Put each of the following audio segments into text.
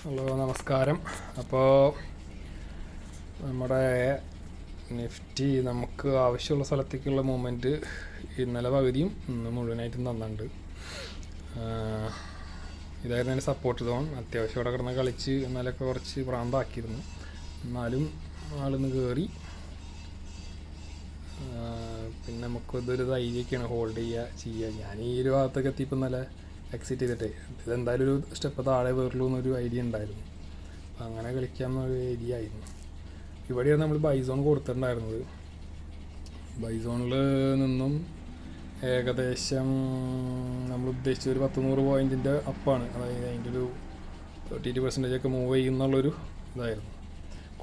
Hello, നമസ്കാരം. അപ്പോൾ നമ്മുടെ നിഫ്റ്റി നമുക്ക് ആവശ്യമുള്ള സ്ഥലത്തേക്കുള്ള മൂവ്മെൻറ്റ് ഇന്നലെ പകുതിയും ഇന്ന് മുഴുവനായിട്ടും തന്നിട്ടുണ്ട്. ഇതായിരുന്നു എൻ്റെ സപ്പോർട്ട് സോൺ. അത്യാവശ്യം ഇവിടെ കിടന്ന് കളിച്ച് ഇന്നലെയൊക്കെ കുറച്ച് പ്രാന്താക്കിയിരുന്നു. എന്നാലും ആളിന്ന് കയറി. പിന്നെ നമുക്കിതൊരു ധൈര്യമൊക്കെയാണ് ഹോൾഡ് ചെയ്യുക. ഞാൻ ഈ ഒരു ഭാഗത്തൊക്കെ എത്തിയപ്പോൾ ഇന്നലെ എക്സിറ്റ് ചെയ്തിട്ടേ ഇതെന്തായാലും ഒരു സ്റ്റെപ്പ് താഴെ വേറുള്ളൂ എന്നൊരു ഐഡിയ ഉണ്ടായിരുന്നു. അപ്പം അങ്ങനെ കളിക്കാമെന്നൊരു ഏരിയ ആയിരുന്നു. ഇവിടെയാണ് നമ്മൾ ബൈസോൺ കൊടുത്തിട്ടുണ്ടായിരുന്നത്. ബൈസോണിൽ നിന്നും ഏകദേശം നമ്മൾ ഉദ്ദേശിച്ച ഒരു 100 പോയിൻറ്റിൻ്റെ അപ്പാണ്. അതായത് അതിൻ്റെ ഒരു 30% ഒക്കെ മൂവ് ചെയ്യുന്നുള്ളൊരു ഇതായിരുന്നു.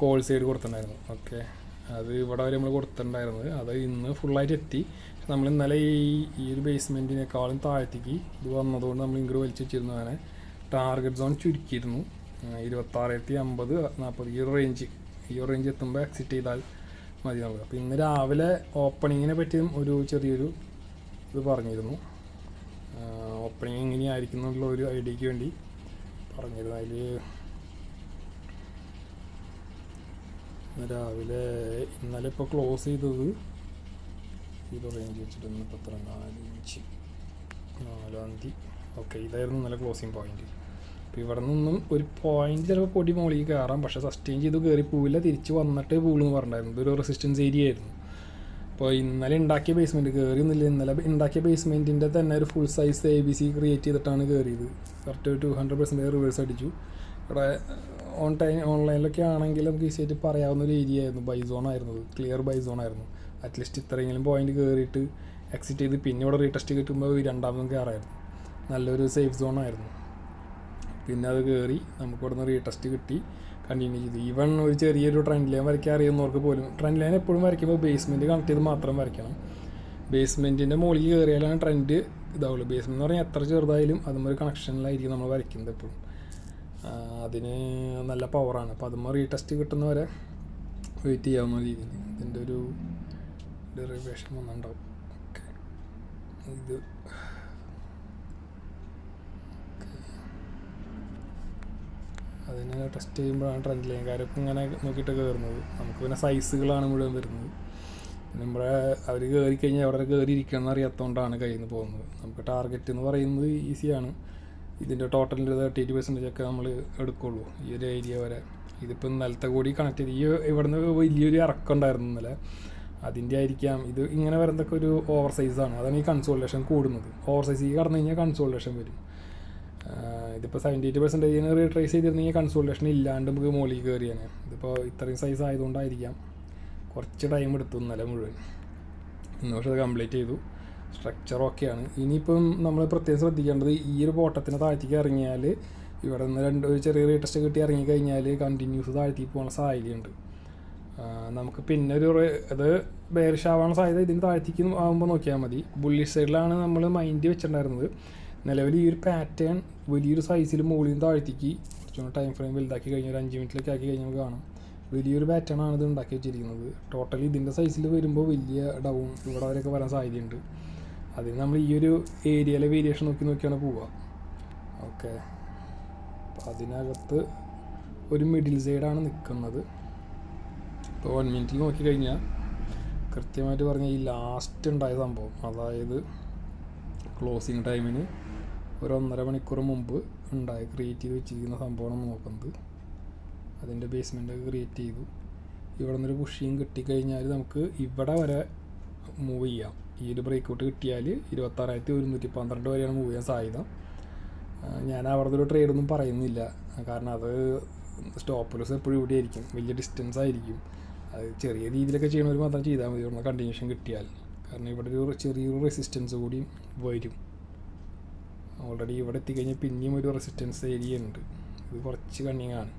കോൾ സൈഡ് കൊടുത്തിട്ടുണ്ടായിരുന്നു. ഓക്കെ, അത് ഇവിടെ വരെ നമ്മൾ കൊടുത്തിട്ടുണ്ടായിരുന്നത്. അത് ഇന്ന് ഫുള്ളായിട്ട് എത്തി. നമ്മൾ ഇന്നലെ ഈ ഒരു ബേസ്മെൻറ്റിനേക്കാളും താഴത്തേക്ക് ഇത് വന്നതുകൊണ്ട് നമ്മൾ ഇങ്ങോട്ട് വലിച്ചു വെച്ചിരുന്നു. അങ്ങനെ ടാർഗറ്റ് സോൺ ചുരുക്കിയിരുന്നു. 26,050, 40 ഈ ഒരു റേഞ്ച് എത്തുമ്പോൾ എക്സിറ്റ് ചെയ്താൽ മതി നമുക്ക്. അപ്പോൾ ഇന്ന് രാവിലെ ഓപ്പണിങ്ങിനെ പറ്റിയും ഒരു ചെറിയൊരു ഇത് പറഞ്ഞിരുന്നു. ഓപ്പണിങ് എങ്ങനെയായിരിക്കും എന്നുള്ള ഒരു ഐഡിയക്ക് വേണ്ടി പറഞ്ഞിരുന്നു. അതിൽ രാവിലെ ഇന്നലെ ഇപ്പോൾ ക്ലോസ് ചെയ്തത് ഇത് റേഞ്ച് വെച്ചിട്ട് 4 ഓക്കെ, ഇതായിരുന്നു ഇന്നലെ ക്ലോസിങ് പോയിന്റ്. അപ്പോൾ ഇവിടെ നിന്നും ഒരു പോയിന്റ് ചിലപ്പോൾ പൊടി മോളിൽ കയറാം, പക്ഷേ സസ്റ്റെയിൻ ചെയ്ത് കയറി പോവില്ല, തിരിച്ച് വന്നിട്ട് പൂളെന്ന് പറഞ്ഞിട്ടുണ്ടായിരുന്നു. ഇതൊരു റെസിസ്റ്റൻസ് ഏരിയ ആയിരുന്നു. അപ്പോൾ ഇന്നലെ ഉണ്ടാക്കിയ ബേസ്മെൻറ്റ് കയറിയൊന്നുമില്ല. ഇന്നലെ ഉണ്ടാക്കിയ ബേസ്മെൻറ്റിൻ്റെ തന്നെ ഒരു ഫുൾ സൈസ് ABC ക്രിയേറ്റ് ചെയ്തിട്ടാണ് കയറിയത്. കറക്റ്റ് 200% റിവേഴ്സ് അടിച്ചു. ഇവിടെ ഓൺലൈനിലൊക്കെ ആണെങ്കിൽ നമുക്ക് ഈസിയായിട്ട് പറയാവുന്ന ഒരു ഏരിയ ആയിരുന്നു. ബൈസോൺ ആയിരുന്നു, ക്ലിയർ ബൈസോൺ ആയിരുന്നു. അറ്റ്ലീസ്റ്റ് ഇത്രയെങ്കിലും പോയിന്റ് കയറിയിട്ട് എക്സിറ്റ് ചെയ്ത് പിന്നെ ഇവിടെ റീടെസ്റ്റ് കിട്ടുമ്പോൾ രണ്ടാമതും കയറായിരുന്നു. നല്ലൊരു സേഫ് സോൺ ആയിരുന്നു. പിന്നെ അത് കയറി നമുക്ക് ഇവിടെ നിന്ന് റീടെസ്റ്റ് കിട്ടി, കണ്ടിന്യൂ ചെയ്തു. ഈവൻ ഒരു ചെറിയൊരു ട്രെൻഡ് ലൈൻ വരയ്ക്കാൻ അറിയുന്നവർക്ക് പോലും ട്രെൻഡ് ലൈൻ എപ്പോഴും വരയ്ക്കുമ്പോൾ ബേസ്മെൻറ്റ് കണക്ട് ചെയ്ത് മാത്രം വരയ്ക്കണം. ബേസ്മെൻറ്റിൻ്റെ മുകളിൽ കയറിയാലാണ് ട്രെൻഡ് ഇതാവുള്ളൂ. ബേസ്മെൻറ്റ് എന്ന് പറഞ്ഞാൽ എത്ര ചെറുതായാലും അതുമൊരു കണക്ഷനിലായിരിക്കും നമ്മൾ വരയ്ക്കുന്നത് എപ്പോഴും. അതിന് നല്ല പവറാണ്. അപ്പോൾ അതുമ്പോൾ റീടെസ്റ്റ് കിട്ടുന്നവരെ വെയിറ്റ് ചെയ്യാവുന്ന രീതിയിൽ ഇതിൻ്റെ ഒരു ഡെറിവേഷൻ വന്നിട്ടുണ്ടാവും. ഓക്കെ, ഇത് അതിനെ ടെസ്റ്റ് ചെയ്യുമ്പോഴാണ് ട്രെൻഡ് ലൈൻ കാര്യമൊക്കെ ഇങ്ങനെ നോക്കിയിട്ട് കയറുന്നത്. നമുക്ക് പിന്നെ സൈസുകളാണ് മുഴുവൻ വരുന്നത്. നമ്മുടെ അവർ കയറി കഴിഞ്ഞാൽ അവിടെ കയറി ഇരിക്കണം എന്നറിയാത്തതുകൊണ്ടാണ് കയ്യിൽ നിന്ന് പോകുന്നത്. നമുക്ക് ടാർഗറ്റ് എന്ന് പറയുന്നത് ഈസിയാണ്. ഇതിൻ്റെ ടോട്ടലിൻ്റെ 30% ഒക്കെ നമ്മൾ എടുക്കുള്ളൂ ഈ ഒരു ഏരിയ വരെ. ഇതിപ്പോൾ ഇന്നലത്തെ കൂടി കണക്ട് ചെയ്ത് ഇവിടുന്ന് വലിയൊരു ഇറക്കം ഉണ്ടായിരുന്നു ഇന്നലെ. അതിൻ്റെ ആയിരിക്കാം ഇത് ഇങ്ങനെ വരുന്നതൊക്കെ ഒരു ഓവർ സൈസാണ്. അതാണ് ഈ കൺസോൾട്ടേഷൻ കൂടുന്നത്. ഓവർ സൈസ് കടന്നു കഴിഞ്ഞാൽ കൺസോൾട്ടേഷൻ വരും. ഇതിപ്പോൾ 78% റീട്രേസ് ചെയ്തിരുന്നെങ്കിൽ കൺസോൾട്ടേഷൻ ഇല്ലാണ്ട് നമുക്ക് മുകളിൽ കയറിയാണ്. ഇതിപ്പോൾ ഇത്രയും സൈസ് ആയതുകൊണ്ടായിരിക്കാം കുറച്ച് ടൈം എടുത്തു ഇന്നലെ മുഴുവൻ. ഇന്ന് പക്ഷേ അത് കംപ്ലീറ്റ് ചെയ്തു. സ്ട്രക്ചർ ഓക്കെയാണ്. ഇനിയിപ്പം നമ്മൾ പ്രത്യേകം ശ്രദ്ധിക്കേണ്ടത് ഈ ഒരു ബോട്ടത്തിന് താഴ്ത്തേക്ക് ഇറങ്ങിയാൽ ഇവിടെ നിന്ന് ഒരു ചെറിയ റീടെസ്റ്റ് കിട്ടി ഇറങ്ങിക്കഴിഞ്ഞാൽ കണ്ടിന്യൂസ് താഴ്ത്തേക്ക് പോകാനുള്ള സാധ്യതയുണ്ട്. നമുക്ക് പിന്നെ അത് ബെയറിഷ് ആവാനുള്ള സാധ്യത ഇതിന് താഴ്ത്തേക്ക് ആകുമ്പോൾ നോക്കിയാൽ മതി. ബുള്ളിഷ് സൈഡിലാണ് നമ്മൾ മൈൻഡ് വെച്ചിട്ടുണ്ടായിരുന്നത്. നിലവിൽ ഈ ഒരു പാറ്റേൺ വലിയൊരു സൈസിൽ മുകളിൽ നിന്ന് താഴ്ത്തേക്ക് കുറച്ചുകൂടി ടൈം ഫ്രെയിം വലുതാക്കി കഴിഞ്ഞാൽ ഒരു 5 മിനിറ്റിലേക്ക് ആക്കി കഴിഞ്ഞാൽ നമുക്ക് കാണാം വലിയൊരു പാറ്റേൺ ആണ് ഇത് ഉണ്ടാക്കി വെച്ചിരിക്കുന്നത്. ടോട്ടലി ഇതിൻ്റെ സൈസിൽ വരുമ്പോൾ വലിയ ഡൗൺ ഇവിടെ വരെയൊക്കെ വരാൻ സാധ്യതയുണ്ട്. അതിന് നമ്മൾ ഈ ഒരു ഏരിയയിലെ വേരിയേഷൻ നോക്കിയാണ് പോവുക. ഓക്കെ, അപ്പോൾ അതിനകത്ത് ഒരു മിഡിൽ സൈഡാണ് നിൽക്കുന്നത്. ഇപ്പോൾ 1 മിനിറ്റിൽ നോക്കിക്കഴിഞ്ഞാൽ കൃത്യമായിട്ട് പറഞ്ഞാൽ ഈ ലാസ്റ്റ് ഉണ്ടായ സംഭവം, അതായത് ക്ലോസിങ് ടൈമിന് ഒരു 1.5 മണിക്കൂർ മുമ്പ് ക്രിയേറ്റ് ചെയ്ത് വെച്ചിരിക്കുന്ന സംഭവമാണ് നോക്കുന്നത്. അതിൻ്റെ ബേസ്മെൻറ്റൊക്കെ ക്രിയേറ്റ് ചെയ്തു. ഇവിടെ നിന്നൊരു പുഷിങ് കിട്ടിക്കഴിഞ്ഞാൽ നമുക്ക് ഇവിടെ വരെ മൂവ് ചെയ്യാം. ഈ ഒരു ബ്രേക്ക് ഔട്ട് കിട്ടിയാൽ 26,112 വരെയാണ് മൂവ് ചെയ്യാൻ സാധ്യത. ഞാൻ അവിടുത്തെ ഒരു ട്രേഡൊന്നും പറയുന്നില്ല, കാരണം അത് സ്റ്റോപ്പ് ലോസ് എപ്പോഴും ഇവിടെ ആയിരിക്കും, വലിയ ഡിസ്റ്റൻസ് ആയിരിക്കും. അത് ചെറിയ രീതിയിലൊക്കെ ചെയ്യണവർ മാത്രം ചെയ്താൽ മതി ഇവിടെ കണ്ടിന്യൂഷൻ കിട്ടിയാൽ. കാരണം ഇവിടെ ഒരു ചെറിയൊരു റെസിസ്റ്റൻസ് കൂടി വരും. ഓൾറെഡി ഇവിടെ എത്തിക്കഴിഞ്ഞാൽ പിന്നെയും ഒരു റെസിസ്റ്റൻസ് ഏരിയ ഉണ്ട്. ഇത് കുറച്ച് കണ്ണിങ്ങാണ്.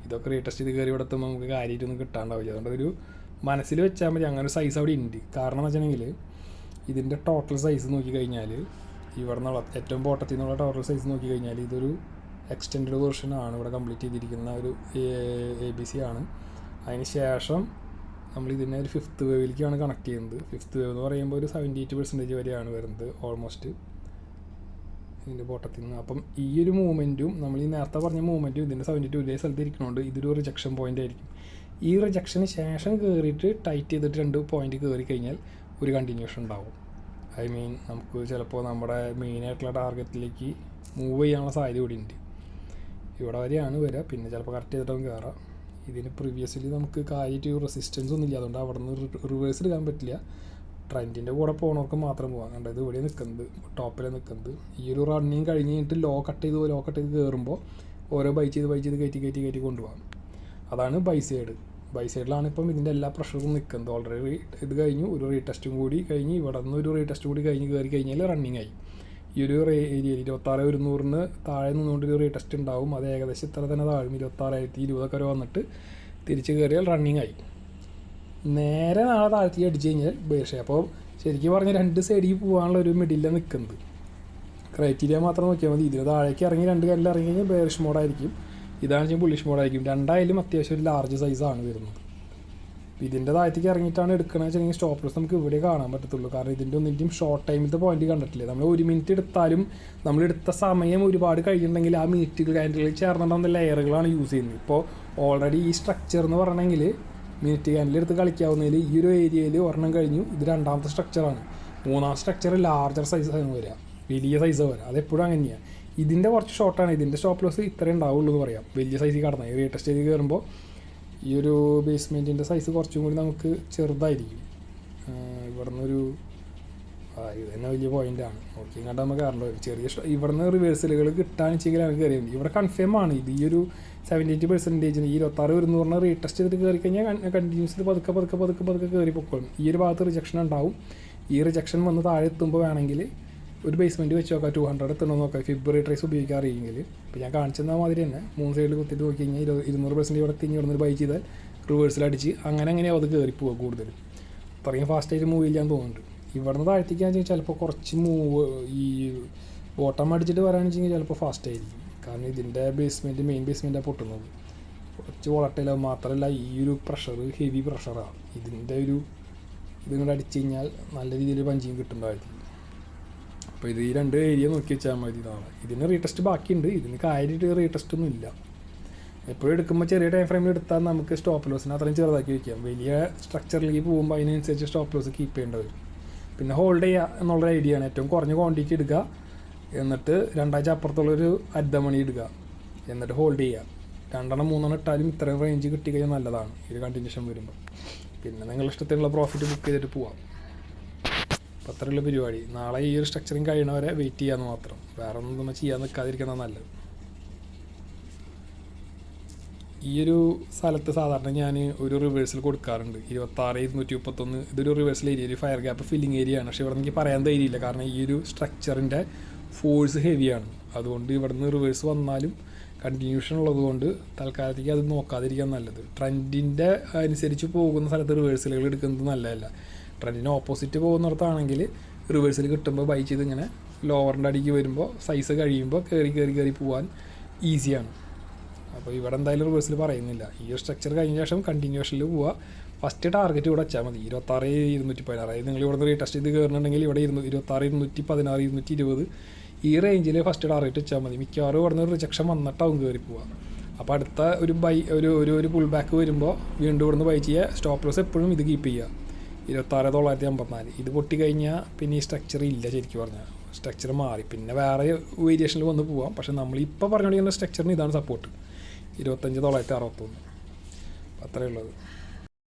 ഇതൊക്കെ റീടെസ്റ്റ് ചെയ്ത് കയറി ഇവിടെ എത്തുമ്പോൾ നമുക്ക് കാര്യമായിട്ടൊന്നും കിട്ടാണ്ടാവില്ല. അതുകൊണ്ട് ഒരു മനസ്സിൽ വെച്ചാൽ മതി. അങ്ങനെ ഒരു സൈസ് അവിടെ ഉണ്ട്. കാരണം എന്ന് വെച്ചിട്ടുണ്ടെങ്കിൽ ഇതിൻ്റെ ടോട്ടൽ സൈസ് നോക്കിക്കഴിഞ്ഞാൽ ഇവിടെ നിന്നുള്ള ഏറ്റവും ബോട്ടത്തിൽ നിന്നുള്ള ടോട്ടൽ സൈസ് നോക്കിക്കഴിഞ്ഞാൽ ഇതൊരു എക്സ്റ്റെൻഡ് വേർഷനാണ് ഇവിടെ കംപ്ലീറ്റ് ചെയ്തിരിക്കുന്ന ഒരു ABC ആണ്. അതിന് ശേഷം നമ്മൾ ഇതിനെ ഒരു 5th വേവിലേക്കാണ് കണക്ട് ചെയ്യുന്നത്. 5th വേവ് എന്ന് പറയുമ്പോൾ ഒരു 78% വരെയാണ് വരുന്നത്. ഓൾമോസ്റ്റ് ഇതിൻ്റെ ബോട്ടത്തിൽ നിന്ന്. അപ്പം ഈ ഒരു മൂവ്മെൻറ്റും നമ്മൾ ഈ നേരത്തെ പറഞ്ഞ മൂവ്മെൻറ്റും ഇതിൻ്റെ 72 ഇതേ സ്ഥലത്ത് ഇരിക്കണോണ്ട് ഇതൊരു റിജക്ഷൻ പോയിൻ്റ് ആയിരിക്കും. ഈ റിജക്ഷന് ശേഷം കയറിയിട്ട് ടൈറ്റ് ചെയ്തിട്ട് 2 പോയിൻ്റ് കയറി കഴിഞ്ഞാൽ ഒരു കണ്ടിന്യൂഷൻ ഉണ്ടാവും. ഐ മീൻ നമുക്ക് ചിലപ്പോൾ നമ്മുടെ മെയിനായിട്ടുള്ള ടാർഗറ്റിലേക്ക് മൂവ് ചെയ്യാനുള്ള സാധ്യത കൂടി ഉണ്ട്. ഇവിടെ വരെയാണ് വരിക, പിന്നെ ചിലപ്പോൾ കറക്റ്റ് ചെയ്തിട്ടും കയറാം. ഇതിന് പ്രീവിയസ്ലി നമുക്ക് കാര്യമായിട്ട് റെസിസ്റ്റൻസ് ഒന്നും ഇല്ല, അതുകൊണ്ട് അവിടെ നിന്ന് റിവേഴ്സ് എടുക്കാൻ പറ്റില്ല. ട്രെൻഡിൻ്റെ കൂടെ പോകുന്നവർക്ക് മാത്രം പോകാം. കണ്ടത് ഇവിടെ നിൽക്കുന്നത്, ടോപ്പിൽ നിൽക്കുന്നത്. ഈ ഒരു റണ്ണിങ് കഴിഞ്ഞിട്ട് ലോ കട്ട് ചെയ്ത് കയറുമ്പോൾ ഓരോ ബൈ ചെയ്ത് കയറ്റി കൊണ്ടുപോകാം. അതാണ് ബൈ സൈഡ്. ബൈ സൈഡിലാണ് ഇപ്പം ഇതിൻ്റെ എല്ലാ പ്രഷറും നിൽക്കുന്നത്. ഓൾറെഡി ഇത് കഴിഞ്ഞു, ഒരു റീടെസ്റ്റും കൂടി കഴിഞ്ഞ് ഇവിടെ നിന്ന് ഒരു റീടെസ്റ്റ് കൂടി കഴിഞ്ഞ് കയറി കഴിഞ്ഞാൽ റണ്ണിങ് ആയി. ഈ ഒരു ഏരിയയിൽ 26,100 താഴെ നിന്നുകൊണ്ട് ഒരു റീടെസ്റ്റ് ഉണ്ടാവും. അത് ഏകദേശം ഇത്ര തന്നെ താഴും, 26,020 വരെ വന്നിട്ട് തിരിച്ച് കയറിയാൽ റണ്ണിങ് ആയി. നേരെ നാളെ താഴ്ത്തി അടിച്ച് കഴിഞ്ഞാൽ ബേർഷ. അപ്പോൾ ശരിക്കും പറഞ്ഞാൽ 2 സൈഡിൽ പോകാനുള്ള ഒരു മിഡിലാണ് നിൽക്കുന്നത്. ക്രൈറ്റീരിയ മാത്രം നോക്കിയാൽ മതി. ഇതിന് താഴേക്ക് ഇറങ്ങി 2 കല്ലിൽ ഇറങ്ങി കഴിഞ്ഞാൽ ബേറിഷ് മോഡായിരിക്കും, ഇതാണ് വെച്ചാൽ ബുള്ളിഷ് മോഡായിരിക്കും. രണ്ടായാലും അത്യാവശ്യം ഒരു ലാർജ് സൈസാണ് വരുന്നത്. ഇതിൻ്റെ താഴത്തേക്ക് ഇറങ്ങിയിട്ടാണ് എടുക്കണമെന്ന് വെച്ചിട്ടുണ്ടെങ്കിൽ സ്റ്റോപ്പ് ലോസ് നമുക്ക് ഇവിടെ കാണാൻ പറ്റത്തുള്ളൂ. കാരണം ഇതിൻ്റെ ഒന്നിൻ്റെയും ഷോർട്ട് ടൈമിലത്തെ പോയിന്റ് കണ്ടിട്ടില്ലേ. നമ്മൾ 1 മിനിറ്റ് എടുത്താലും നമ്മളെടുത്ത സമയം ഒരുപാട് കഴിയുന്നുണ്ടെങ്കിൽ ആ മിനിറ്റുകൾ ക്യാൻഡിലുകളിൽ ചേർന്നിട്ടുള്ള ലെയറുകളാണ് യൂസ് ചെയ്യുന്നത്. ഇപ്പോൾ ഓൾറെഡി ഈ സ്ട്രക്ചർ എന്ന് പറഞ്ഞെങ്കിൽ മിനിറ്റ് ക്യാൻഡിൽ എടുത്ത് കളിക്കാവുന്നതിൽ ഈ ഒരു ഏരിയയിൽ ഒരെണ്ണം കഴിഞ്ഞു, ഇത് രണ്ടാമത്തെ സ്ട്രക്ചറാണ്. മൂന്നാമത്തെ സ്ട്രക്ചർ ലാർജർ സൈസാണ് വരിക, വലിയ സൈസ് വരിക. അതെപ്പോഴും അങ്ങനെയാണ്. ഇതിൻ്റെ കുറച്ച് ഷോർട്ടാണ്, ഇതിൻ്റെ സ്റ്റോപ്പ് ലോസ് ഇത്രേ ഉണ്ടാവുള്ളൂ എന്ന് പറയാം. വലിയ സൈസിൽ കടന്നാൽ റീടെസ്റ്റ് ചെയ്ത് കയറുമ്പോൾ ഈ ഒരു ബേസ്മെൻറ്റിൻ്റെ സൈസ് കുറച്ചും കൂടി നമുക്ക് ചെറുതായിരിക്കും. ഇവിടെ നിന്നൊരു ഇത് തന്നെ വലിയ പോയിൻ്റാണ്. ഓക്കെ, ഇങ്ങോട്ട് നമുക്ക് കയറേണ്ടി വരും. ചെറിയ ഇവിടെ നിന്ന് റിവേഴ്സലുകൾ കിട്ടാണെന്നുവെച്ചെങ്കിലാണ് കയറിയത്. ഇവിടെ കൺഫേം ആണ് ഇത്. ഈ ഒരു 78% ഈ 26,100 റീടെസ്റ്റ് ചെയ്തിട്ട് കയറി കഴിഞ്ഞാൽ കണ്ടിന്യൂസ് പതുക്കെ കയറി പൊക്കോളും. ഈ ഒരു ഭാഗത്ത് റിജക്ഷൻ ഉണ്ടാവും. ഈ റിജക്ഷൻ വന്ന് താഴെ എത്തുമ്പോൾ വേണമെങ്കിൽ ഒരു ബേസ്മെൻറ്റ് വെച്ച് നോക്കാം, 200 എത്തണമെന്ന് നോക്കാം. ഫിബ്രവരി ട്രേസ് ഉപയോഗിക്കാറില്ലെങ്കിൽ ഇപ്പോൾ ഞാൻ കാണിച്ചെന്നാൽ മാതിരി തന്നെ 3 സൈഡിൽ കുത്തിയിട്ട് നോക്കി കഴിഞ്ഞാൽ 200% ഇവിടെ തിരിഞ്ഞ് ഇവിടെ നിന്ന് ബൈ ചെയ്താൽ റിവേഴ്സിലടിച്ച് അങ്ങനെയാണ് അത് കയറിപ്പോവുക. കൂടുതൽ അത്രയും ഫാസ്റ്റായിട്ട് മൂവ് ചെയ്യാൻ തോന്നുന്നുണ്ട്. ഇവിടെ നിന്ന് താഴ്ത്തിക്കാന്ന് വെച്ചാൽ ചിലപ്പോൾ കുറച്ച് മൂവ് ഈ ബോട്ടം അടിച്ചിട്ട് വരാമെന്ന് വെച്ച് കഴിഞ്ഞാൽ ചിലപ്പോൾ ഫാസ്റ്റ് ആയിരിക്കും. കാരണം ഇതിൻ്റെ മെയിൻ ബേസ്മെൻറ്റാണ് പൊട്ടുന്നത്. കുറച്ച് വോളട്ടൈലാവും. മാത്രമല്ല ഈ ഒരു പ്രഷർ ഹെവി പ്രഷറാണ്. ഇതിൻ്റെ ഇതിങ്ങോട്ട് അടിച്ച് കഴിഞ്ഞാൽ നല്ല രീതിയിൽ പഞ്ചിങ് കിട്ടുന്നതായിരിക്കും. അപ്പോൾ ഇത് ഈ 2 ഏരിയ നോക്കി വെച്ചാൽ മതി. ഇതാണ് ഇതിന് റീടെസ്റ്റ് ബാക്കിയുണ്ട്. ഇതിന് കാര്യമായിട്ട് റീടെസ്റ്റ് ഒന്നും ഇല്ല. എപ്പോഴും എടുക്കുമ്പോൾ ചെറിയ ടൈം ഫ്രെയിമിൽ എടുത്താൽ നമുക്ക് സ്റ്റോപ്പ് ലോസിന് അത്രയും ചെറുതാക്കി വയ്ക്കാം. വലിയ സ്ട്രക്ചറിലേക്ക് പോകുമ്പോൾ അതിനനുസരിച്ച് സ്റ്റോപ്പ് ലോസ് കീപ്പ് ചെയ്യേണ്ടി വരും. പിന്നെ ഹോൾഡ് ചെയ്യുക എന്നുള്ള ഐഡിയ ആണ്. ഏറ്റവും കുറഞ്ഞ ക്വാണ്ടിറ്റി എടുക്കുക, എന്നിട്ട് 2 ആഴ്ച അപ്പുറത്തുള്ളൊരു അർദ്ധമണി എടുക്കുക, എന്നിട്ട് ഹോൾഡ് ചെയ്യുക. 2-3 ഇട്ടാലും ഇത്രയും റേഞ്ച് കിട്ടിക്കഴിഞ്ഞാൽ നല്ലതാണ് ഈ ഒരു കണ്ടിന്യൂഷൻ വരുമ്പോൾ. പിന്നെ നിങ്ങളുടെ ഇഷ്ടത്തിലുള്ള പ്രോഫിറ്റ് ബുക്ക് ചെയ്തിട്ട് പോവാം. അപ്പോൾ അത്രയുള്ള പരിപാടി. നാളെ ഈ ഒരു സ്ട്രക്ചറിങ് കഴിയണവരെ വെയിറ്റ് ചെയ്യാമെന്ന് മാത്രം. വേറെ ഒന്നും നമ്മൾ ചെയ്യാൻ നിൽക്കാതിരിക്കുന്നത് നല്ലത്. ഈ ഒരു സ്ഥലത്ത് സാധാരണ ഞാൻ ഒരു റിവേഴ്സൽ കൊടുക്കാറുണ്ട്. 26,231 ഇതൊരു റിവേഴ്സൽ ഏരിയ, ഒരു ഫയർ ഗ്യാപ്പ് ഫില്ലിങ് ഏരിയ ആണ്. പക്ഷേ ഇവിടെ എനിക്ക് പറയാൻ ധൈര്യമില്ല, കാരണം ഈ ഒരു സ്ട്രക്ചറിൻ്റെ ഫോഴ്സ് ഹെവിയാണ്. അതുകൊണ്ട് ഇവിടെ നിന്ന് റിവേഴ്സ് വന്നാലും കണ്ടിന്യൂഷൻ ഉള്ളതുകൊണ്ട് തൽക്കാലത്തേക്ക് അത് നോക്കാതിരിക്കാൻ നല്ലത്. ട്രെൻഡിൻ്റെ അനുസരിച്ച് പോകുന്ന സ്ഥലത്ത് റിവേഴ്സലുകൾ എടുക്കുന്നത് നല്ലതല്ല. ട്രെൻഡിന് ഓപ്പോസിറ്റ് പോകുന്നിടത്താണെങ്കിൽ റിവേഴ്സൽ കിട്ടുമ്പോൾ ബൈ ചെയ്ത് ഇങ്ങനെ ലോവറിൻ്റെ അടിക്ക് വരുമ്പോൾ സൈസ് കഴിയുമ്പോൾ കയറി പോകാൻ ഈസിയാണ്. അപ്പോൾ ഇവിടെ എന്തായാലും റിവേഴ്സൽ പറയുന്നില്ല. ഈ ഒരു സ്ട്രക്ചർ കഴിഞ്ഞ ശേഷം കണ്ടിന്യൂഷനിൽ പോവുക. ഫസ്റ്റ് ടാർഗറ്റ് ഇവിടെ വെച്ചാൽ മതി 26,216. അതായത് നിങ്ങൾ ഇവിടെ നിന്ന് റീടെസ്റ്റ് ചെയ്ത് കയറുന്നുണ്ടെങ്കിൽ ഇവിടെ 26,216, 220 ഈ റേഞ്ചിൽ ഫസ്റ്റ് ടാർഗറ്റ് വെച്ചാൽ മതി. മിക്കവാറും ഇവിടെ നിന്ന് റിജക്ഷൻ വന്നിട്ടാവും കയറി പോവുക. അപ്പോൾ അടുത്ത ഒരു ഒരു പുൾ ബാക്ക് വരുമ്പോൾ വീണ്ടും ഇവിടെ നിന്ന് ബൈ ചെയ്യുക. സ്റ്റോപ്പ് ലോസ് എപ്പോഴും ഇത് കീപ്പ് ചെയ്യുക 26,954. ഇത് പൊട്ടിക്കഴിഞ്ഞാൽ പിന്നെ ഈ സ്ട്രക്ചർ ഇല്ല. ശരിക്കും പറഞ്ഞാൽ സ്ട്രക്ചർ മാറി, പിന്നെ വേറെ വേരിയേഷനിൽ വന്ന് പോവാം. പക്ഷേ നമ്മളിപ്പോൾ പറഞ്ഞുകൊണ്ടിരിക്കുന്ന സ്ട്രക്ചറിന് ഇതാണ് സപ്പോർട്ട്, 25,961. അത്രയേ ഉള്ളത്.